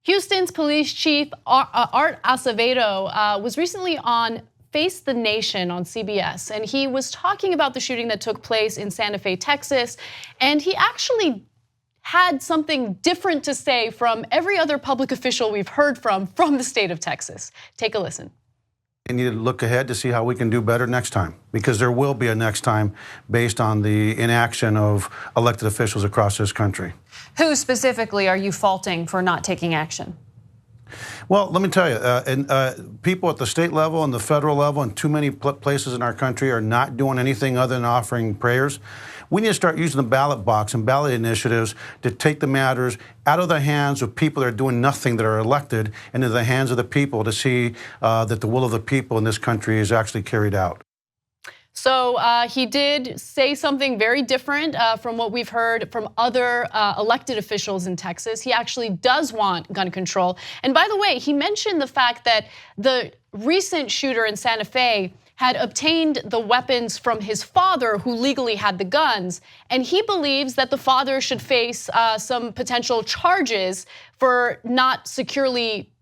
Houston's police chief Art Acevedo was recently on Face the Nation on CBS, and he was talking about the shooting that took place in Santa Fe, Texas, and he actually had something different to say from every other public official we've heard from the state of Texas. Take a listen. We need to look ahead to see how we can do better next time, because there will be a next time based on the inaction of elected officials across this country. Who specifically are you faulting for not taking action? Well, let me tell you, people at the state level and the federal level and too many places in our country are not doing anything other than offering prayers. We need to start using the ballot box and ballot initiatives to take the matters out of the hands of people that are doing nothing, that are elected, and into the hands of the people to see that the will of the people in this country is actually carried out. So he did say something very different from what we've heard from other elected officials in Texas. He actually does want gun control. And by the way, he mentioned the fact that the recent shooter in Santa Fe had obtained the weapons from his father, who legally had the guns, and he believes that the father should face some potential charges for not securely,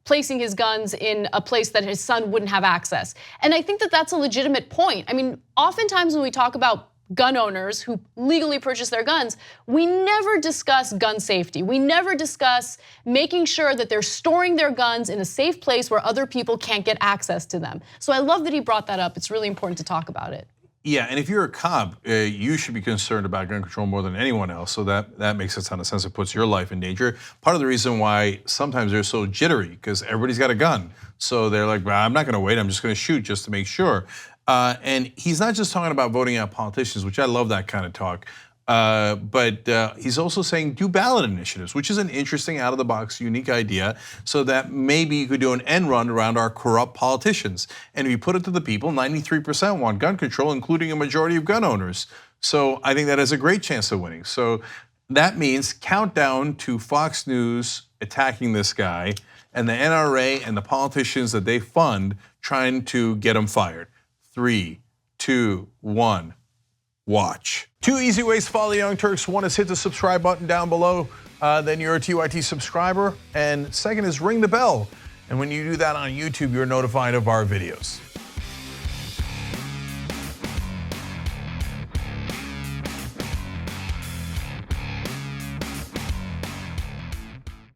placing his guns in a place that his son wouldn't have access. And I think that that's a legitimate point. I mean, oftentimes when we talk about gun owners who legally purchase their guns, we never discuss gun safety. We never discuss making sure that they're storing their guns in a safe place where other people can't get access to them. So I love that he brought that up. It's really important to talk about it. Yeah, and if you're a cop, you should be concerned about gun control more than anyone else. So that makes a ton of sense. It puts your life in danger. Part of the reason why sometimes they're so jittery, because everybody's got a gun. So they're like, well, I'm not gonna wait, I'm just gonna shoot just to make sure. And he's not just talking about voting out politicians, which I love that kind of talk, but he's also saying do ballot initiatives, which is an interesting out-of-the-box, unique idea, so that maybe you could do an end run around our corrupt politicians. And if you put it to the people, 93% want gun control, including a majority of gun owners. So I think that has a great chance of winning. So that means countdown to Fox News attacking this guy and the NRA and the politicians that they fund trying to get him fired. 3, 2, 1, watch. 2 easy ways to follow the Young Turks. One is hit the subscribe button down below, then you're a TYT subscriber. And second is ring the bell. And when you do that on YouTube, you're notified of our videos.